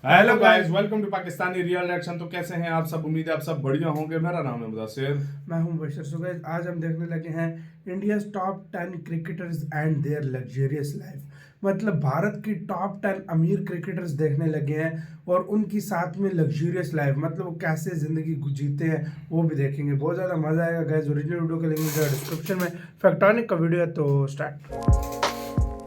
Hello guys, welcome to Pakistani real reaction. तो कैसे हैं आप सब? उम्मीद है आप सब बढ़िया होंगे। मेरा नाम है मुदस्सिर। मैं हूं बशर। सो गाइस, आज हम देखने लगे हैं India's top 10 cricketers and their luxurious life. मतलब भारत की टॉप 10 अमीर क्रिकेटर्स देखने लगे हैं और उनकी साथ में लग्जरियस लाइफ, मतलब वो कैसे जिंदगी जीते हैं वो भी देखेंगे। बहुत ज़्यादा मजा आएगा गाइस। ओरिजिनल वीडियो का लिंक डिस्क्रिप्शन में। फैक्टोनिक का वीडियो है, तो स्टार्ट।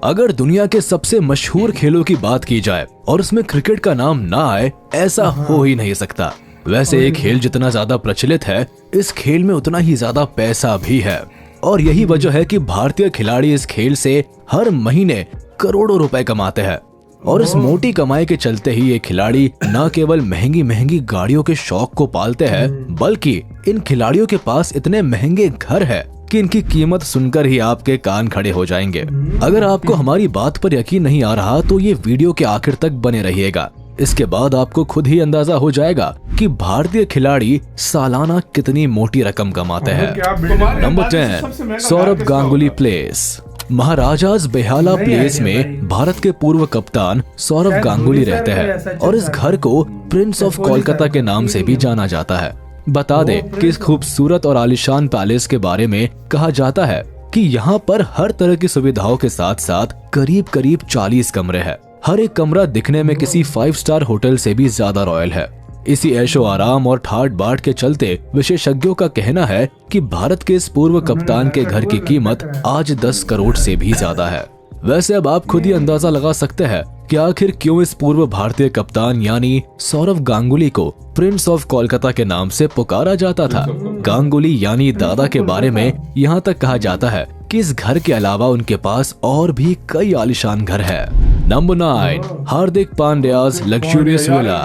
अगर दुनिया के सबसे मशहूर खेलों की बात की जाए और उसमें क्रिकेट का नाम ना आए, ऐसा हो ही नहीं सकता। वैसे ये खेल जितना ज्यादा प्रचलित है, इस खेल में उतना ही ज्यादा पैसा भी है। और यही वजह है कि भारतीय खिलाड़ी इस खेल से हर महीने करोड़ों रुपए कमाते हैं। और इस मोटी कमाई के चलते ही ये खिलाड़ी न केवल महंगी महंगी गाड़ियों के शौक को पालते हैं, बल्कि इन खिलाड़ियों के पास इतने महंगे घर है कि इनकी कीमत सुनकर ही आपके कान खड़े हो जाएंगे। अगर आपको हमारी बात पर यकीन नहीं आ रहा तो ये वीडियो के आखिर तक बने रहिएगा। इसके बाद आपको खुद ही अंदाजा हो जाएगा कि भारतीय खिलाड़ी सालाना कितनी मोटी रकम कमाते हैं। Number 10, Saurabh Ganguly place. Maharaja's Behala place में भारत के पूर्व कप्तान सौरभ गांगुली रहते हैं और इस घर को प्रिंस ऑफ कोलकाता के नाम से भी जाना जाता है। बता दें कि इस खूबसूरत और आलीशान पैलेस के बारे में कहा जाता है कि यहाँ पर हर तरह की सुविधाओं के साथ साथ करीब करीब 40 कमरे हैं। हर एक कमरा दिखने में किसी 5 स्टार होटल से भी ज्यादा रॉयल है। इसी ऐशो आराम और ठाट बाट के चलते विशेषज्ञों का कहना है कि भारत के इस पूर्व कप्तान के घर की कीमत आज 10 करोड़ से भी ज्यादा है। वैसे अब आप खुद ही अंदाजा लगा सकते हैं कि आखिर क्यों इस पूर्व भारतीय कप्तान यानी सौरभ गांगुली को प्रिंस ऑफ कोलकाता के नाम से पुकारा जाता था। गांगुली यानी दादा के बारे में यहाँ तक कहा जाता है कि इस घर के अलावा उनके पास और भी कई आलीशान घर है। नंबर 9, हार्दिक पांड्याज लग्जूरियस विला।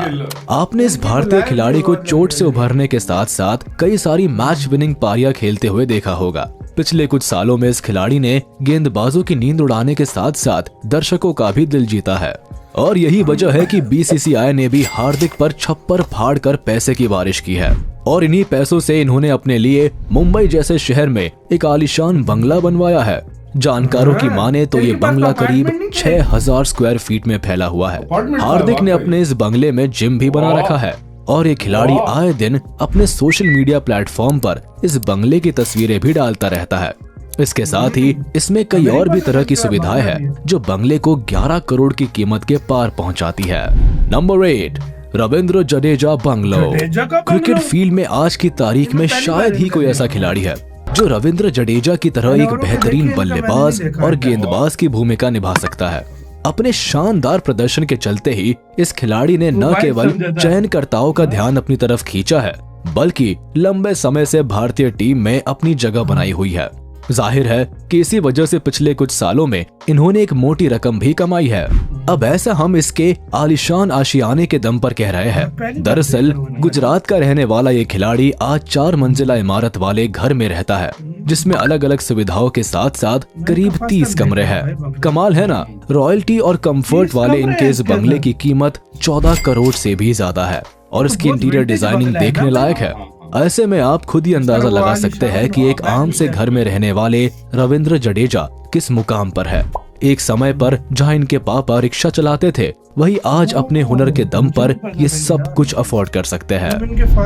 आपने इस भारतीय खिलाड़ी को चोट से उभरने के साथ साथ कई सारी मैच विनिंग पारियां खेलते हुए देखा होगा। पिछले कुछ सालों में इस खिलाड़ी ने गेंदबाजों की नींद उड़ाने के साथ साथ दर्शकों का भी दिल जीता है। और यही वजह है कि बीसीसीआई ने भी हार्दिक पर छप्पर फाड़ कर पैसे की बारिश की है। और इन्हीं पैसों से इन्होंने अपने लिए मुंबई जैसे शहर में एक आलीशान बंगला बनवाया है। जानकारों की माने तो ये बंगला करीब 6000 स्क्वायर फीट में फैला हुआ है। हार्दिक ने अपने इस बंगले में जिम भी बना रखा है और ये खिलाड़ी आए दिन अपने सोशल मीडिया प्लेटफॉर्म पर इस बंगले की तस्वीरें भी डालता रहता है। इसके साथ ही इसमें कई और भी तरह की सुविधाएं हैं जो बंगले को 11 करोड़ की कीमत के पार पहुंचाती है। Number 8, Ravindra Jadeja bungalow. Cricket field में आज की तारीख में शायद ही कोई ऐसा खिलाड़ी है जो रविंद्र जडेजा की तरह एक बेहतरीन बल्लेबाज और गेंदबाज की भूमिका निभा सकता है। अपने शानदार प्रदर्शन के चलते ही इस खिलाड़ी ने न केवल चयनकर्ताओं का ध्यान अपनी तरफ खींचा है, बल्कि लंबे समय से भारतीय टीम में अपनी जगह बनाई हुई है। जाहिर है कि इसी वजह से पिछले कुछ सालों में इन्होंने एक मोटी रकम भी कमाई है। अब ऐसा हम इसके आलीशान आशियाने के दम पर कह रहे हैं। दरअसल गुजरात का रहने वाला ये खिलाड़ी आज 4 मंजिला इमारत वाले घर में रहता है, जिसमें अलग अलग सुविधाओं के साथ साथ करीब 30 कमरे हैं। कमाल है ना। रॉयल्टी और कंफर्ट वाले इनके इस बंगले की कीमत 14 करोड़ से भी ज्यादा है और इसकी इंटीरियर डिजाइनिंग देखने लायक है। ऐसे में आप खुद ही अंदाजा लगा सकते हैं कि एक आम से घर में रहने वाले रविंद्र जडेजा किस मुकाम पर है। एक समय पर जहां इनके पापा रिक्शा चलाते थे, वही आज अपने हुनर के दम पर ये सब कुछ अफोर्ड कर सकते हैं।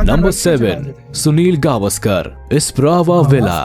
नंबर 7, सुनील गावस्कर स्प्रावा विला।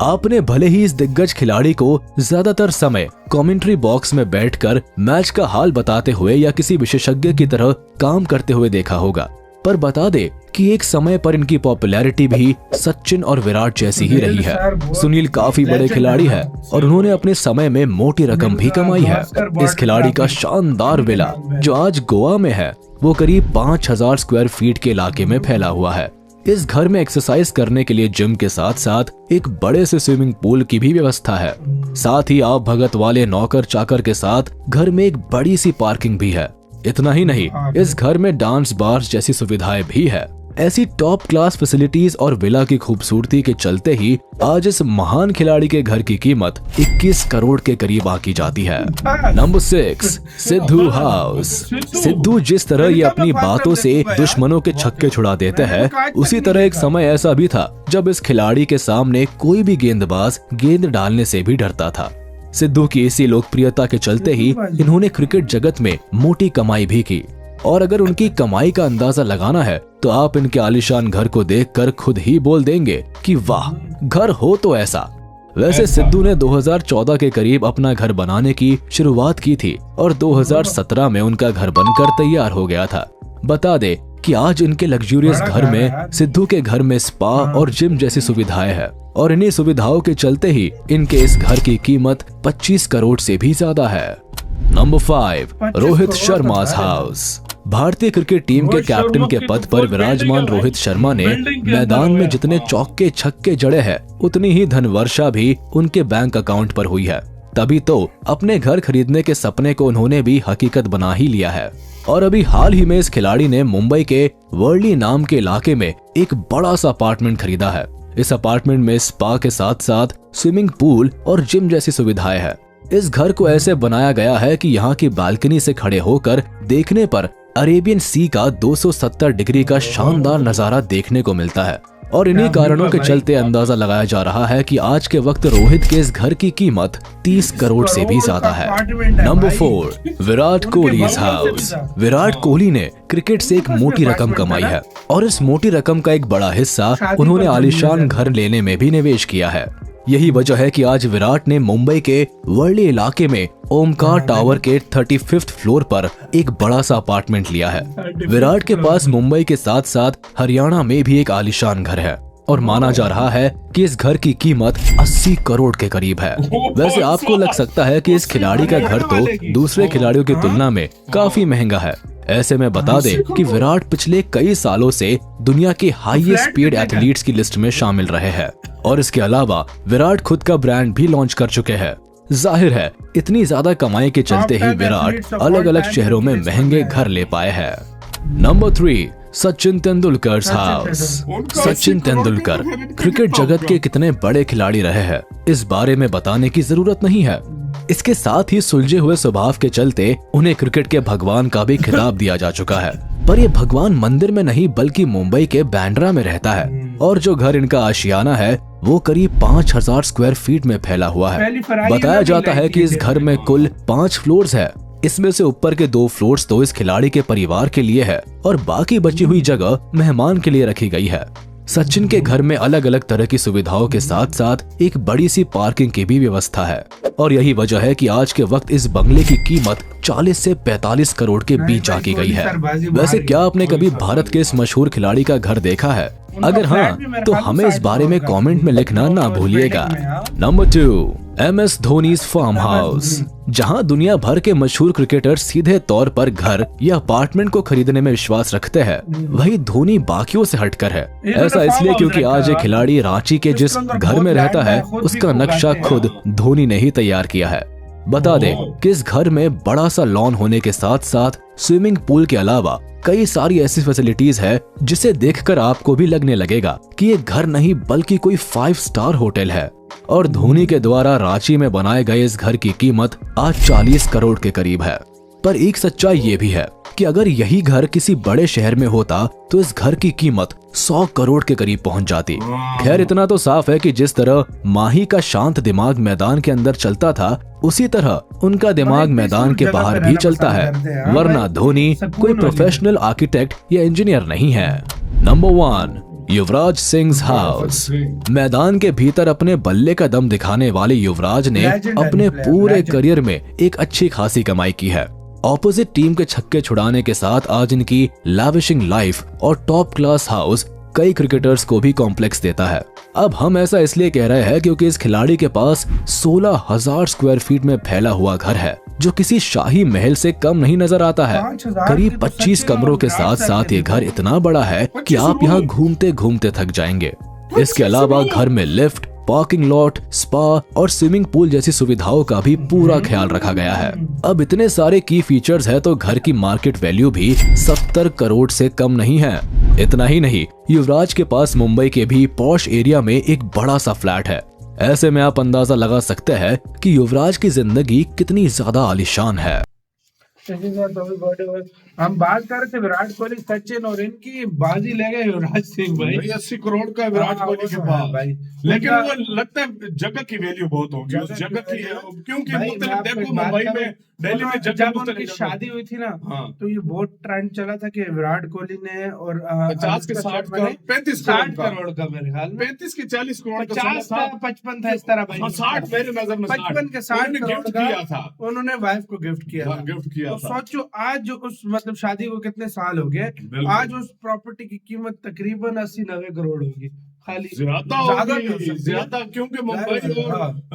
आपने भले ही इस दिग्गज खिलाड़ी को ज्यादातर समय कमेंट्री बॉक्स में बैठकर मैच का हाल बताते हुए या किसी विशेषज्ञ की तरह काम करते हुए देखा होगा, पर बता दे कि एक समय पर इनकी पॉपुलैरिटी भी सचिन और विराट जैसी ही रही है। सुनील काफी बड़े खिलाड़ी है और उन्होंने अपने समय में मोटी रकम भी कमाई है। इस खिलाड़ी का शानदार विला जो आज गोवा में है, वो करीब 5000 स्क्वायर फीट के इलाके में फैला हुआ है। इस घर में एक्सरसाइज करने के लिए जिम के साथ साथ एक बड़े से स्विमिंग पूल की भी व्यवस्था है। साथ ही आप भगत वाले नौकर चाकर के साथ घर में एक बड़ी सी पार्किंग भी है। इतना ही नहीं, इस घर में डांस बार जैसी सुविधाएं भी है। ऐसी टॉप क्लास फैसिलिटीज और विला की खूबसूरती के चलते ही आज इस महान खिलाड़ी के घर की कीमत 21 करोड़ के करीब आकी जाती है। Number 6, Sidhu house. सिद्धू जिस तरह ये अपनी बातों से दुश्मनों के छक्के छुड़ा देते हैं, उसी तरह एक समय ऐसा भी था जब इस खिलाड़ी के सामने कोई भी गेंदबाज गेंद डालने से भी डरता था। सिद्धू की इसी लोकप्रियता के चलते ही इन्होंने क्रिकेट जगत में मोटी कमाई भी की और अगर उनकी कमाई का अंदाजा लगाना है तो आप इनके आलीशान घर को देखकर खुद ही बोल देंगे कि वाह, घर हो तो ऐसा। वैसे सिद्धू ने 2014 के करीब अपना घर बनाने की शुरुआत की थी और 2017 में उनका घर बनकर तैयार हो गया था। बता दे कि आज इनके लग्जूरियस घर में सिद्धू के घर में स्पा और जिम जैसी सुविधाएं हैं और इन्हीं सुविधाओं के चलते ही इनके इस घर की कीमत 25 करोड़ से भी ज्यादा है। Number 5, Rohit Sharma's house. भारतीय क्रिकेट टीम के कैप्टन के पद पर विराजमान रोहित शर्मा ने मैदान में जितने चौके छक्के जड़े हैं उतनी ही धनवर्षा भी उनके बैंक अकाउंट पर हुई है। तभी तो अपने घर खरीदने के सपने को उन्होंने भी हकीकत बना ही लिया है। और अभी हाल ही में इस खिलाड़ी ने मुंबई के वर्ली नाम के इलाके में एक बड़ा सा अपार्टमेंट खरीदा है। इस अपार्टमेंट में स्पा के साथ साथ स्विमिंग पूल और जिम जैसी सुविधाएं हैं। इस घर को ऐसे बनाया गया है कि यहाँ की बालकनी से खड़े होकर देखने पर अरेबियन सी का 270 डिग्री का शानदार नजारा देखने को मिलता है। और इन्हीं कारणों के चलते अंदाजा लगाया जा रहा है कि आज के वक्त रोहित के इस घर की कीमत 30 करोड़ से भी ज्यादा है। Number 4, Virat Kohli's house. विराट कोहली ने क्रिकेट से एक मोटी रकम कमाई है और इस मोटी रकम का एक बड़ा हिस्सा उन्होंने आलीशान घर लेने में भी निवेश किया है। यही वजह है कि आज विराट ने मुंबई के वर्ली इलाके में ओमकार टावर के 35th फ्लोर पर एक बड़ा सा अपार्टमेंट लिया है। विराट के पास मुंबई के साथ साथ हरियाणा में भी एक आलीशान घर है और माना जा रहा है कि इस घर की कीमत 80 करोड़ के करीब है। वैसे आपको लग सकता है कि इस खिलाड़ी का घर तो दूसरे खिलाड़ियों की तुलना में काफी महंगा है। ऐसे में बता दे कि विराट पिछले कई सालों से दुनिया के हाईएस्ट पेड एथलीट्स की लिस्ट में शामिल रहे हैं और इसके अलावा विराट खुद का ब्रांड भी लॉन्च कर चुके हैं। जाहिर है इतनी ज्यादा कमाई के चलते ही विराट अलग अलग शहरों में महंगे घर ले पाए हैं। Number 3, Sachin Tendulkar's house. Sachin Tendulkar cricket जगत के कितने बड़े खिलाड़ी रहे हैं इस बारे में बताने की जरूरत नहीं है। इसके साथ ही सुलझे हुए स्वभाव के चलते उन्हें क्रिकेट के भगवान का भी खिताब दिया जा चुका है। पर ये भगवान मंदिर में नहीं बल्कि मुंबई के बांद्रा में रहता है और जो घर इनका आशियाना है वो करीब 5000 स्क्वायर फीट में फैला हुआ है। बताया जाता है कि इस घर में कुल 5 फ्लोर्स है। इसमें से ऊपर के 2 फ्लोर्स तो इस खिलाड़ी के परिवार के लिए है और बाकी बची हुई जगह मेहमान के लिए रखी गई है। सचिन के घर में अलग अलग तरह की सुविधाओं के साथ साथ एक बड़ी सी पार्किंग की भी व्यवस्था है और यही वजह है कि आज के वक्त इस बंगले की कीमत 40 से 45 करोड़ के बीच आकी गई है। वैसे क्या आपने कभी भारत के इस मशहूर खिलाड़ी का घर देखा है? अगर हाँ तो हमें इस बारे में कमेंट में लिखना ना भूलिएगा। Number 2, MS Dhoni's farm house. जहां दुनिया भर के मशहूर क्रिकेटर सीधे तौर पर घर या अपार्टमेंट को खरीदने में विश्वास रखते हैं, वही धोनी बाकियों से हटकर है। ऐसा इसलिए क्योंकि आज एक खिलाड़ी रांची के जिस घर में रहता है उसका नक्शा खुद धोनी ने ही तैयार किया है। बता दें कि इस घर में बड़ा सा लॉन होने के साथ साथ स्विमिंग पूल के अलावा कई सारी ऐसी फैसिलिटीज है जिसे देखकर आपको भी लगने लगेगा कि ये घर नहीं बल्कि कोई 5 स्टार होटल है। और धोनी के द्वारा रांची में बनाए गए इस घर की कीमत आज 40 करोड़ के करीब है। पर एक सच्चाई ये भी है कि अगर यही घर किसी बड़े शहर में होता तो इस घर की कीमत 100 करोड़ के करीब पहुंच जाती। खैर इतना तो साफ है कि जिस तरह माही का शांत दिमाग मैदान के अंदर चलता था उसी तरह उनका दिमाग मैदान के बाहर भी चलता है, वरना धोनी कोई प्रोफेशनल आर्किटेक्ट या इंजीनियर नहीं है। नंबर 1, युवराज सिंह's हाउस। मैदान के भीतर अपने बल्ले का दम दिखाने वाले युवराज ने अपने पूरे करियर में एक अच्छी खासी कमाई की है। ऑपोजिट टीम के छक्के छुड़ाने के साथ आज इनकी लैविशिंग लाइफ और टॉप क्लास हाउस कई क्रिकेटर्स को भी कॉम्प्लेक्स देता है। अब हम ऐसा इसलिए कह रहे हैं क्योंकि इस खिलाड़ी के पास 16,000 स्क्वायर फीट में फैला हुआ घर है जो किसी शाही महल से कम नहीं नजर आता है। करीब 25 कमरों के साथ साथ ये घर इतना बड़ा है कि आप यहाँ घूमते घूमते थक जाएंगे। इसके अलावा घर में लिफ्ट, पार्किंग लॉट, स्पा और स्विमिंग पूल जैसी सुविधाओं का भी पूरा ख्याल रखा गया है। अब इतने सारे की फीचर्स है तो घर की मार्केट वैल्यू भी 70 करोड़ से कम नहीं है। इतना ही नहीं, युवराज के पास मुंबई के भी पॉश एरिया में एक बड़ा सा फ्लैट है। ऐसे में आप अंदाजा लगा सकते हैं कि युवराज की जिंदगी कितनी ज्यादा आलीशान है। हम बात कर रहे थे विराट कोहली, सचिन और इनकी, बाजी ले गए युवराज सिंह भाई। भाई 80 करोड़ का विराट हाँ, कोहली वो के तो है पास भाई। लेकिन उनका- वो लगता है जगह की वैल्यू बहुत होगी उस जगह जगह की की value- क्योंकि भाई, मैं मुख्तलिफ आपको देखो एक बात मुंबई करूं, में दिल्ली में जब जगह उनकी मुख्तलिफ जगह। शादी हुई थी ना, हाँ तो ये बहुत ट्रेंड चला था कि विराट कोहली ने और 50 के अनुष्का 60 शर्मा का ने 35 60 करोड़ करोड़ का मेरे ख्याल में, 35 के 40 करोड़ का 50 चला था 55 था इस तरह भाई। हाँ 60 मेरे नजर में 55 के 60 उन्होंने करोड़ गिफ्ट का किया था। उन्होंने वाइफ को गिफ्ट किया हाँ, था। गिफ्ट किया तो था। सोचो आज जो उस मतलब शादी को कितने साल हो गए, बिल्कुल। आज उस प्रॉपर्टी की कीमत तकरीबन 80-90 करोड़ होगी खाली। ज्यादा भी हो होगी, सकती है। ज्यादा क्योंकि मुंबई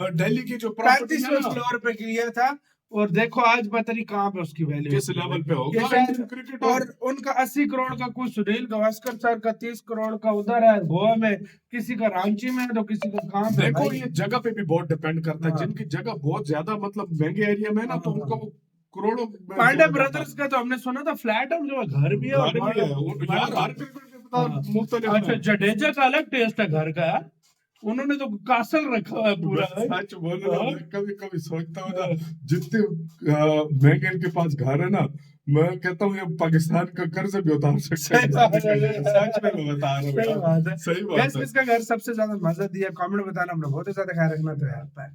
और दिल्ली की जो प्रॉपर्टी 35वें फ्लोर पे किया था, और देखो आज पता नहीं कहाँ पे उसकी वैल्यू किस लेवल पे होगा ये शायद। क्रिकेट। और उनका 80 करोड़ का कुछ, सुनील गावस्कर सर का 30 करोड़ का उधर है गोवा में, किसी का रांची में है तो किसी का कहाँ पे देखो भाई। ये जगह पे भी बहुत डिपेंड करता है हाँ। जिनकी जगह बहुत ज्यादा मतलब महंगे एरिया में है ना तो हाँ। उनका वो करोड़ों में पांडे जाता ब्रदर्स का तो हमने सुना था फ्लैट है उनके, घर भी है और घर भी है। यार हर क्रिकेट के पता हाँ। मुख्तलिफ अच्छा, जडेजा का अलग टेस्ट है घर का यार, उन्होंने तो कासल रखा हुआ है पूरा। सच बोल रहा हूँ, कभी कभी सोचता हूँ ना जितने महंगे इनके पास घर है ना, मैं कहता हूँ ये पाकिस्तान का कर्ज भी उतार सकते हैं। सच में मैं बता रहा हूँ सही यार। बात है। सही बात है। किसका घर सबसे ज्यादा मजा दिया कमेंट बताना, हमने बहुत ही ज्यादा ख्याल रखना तो यार।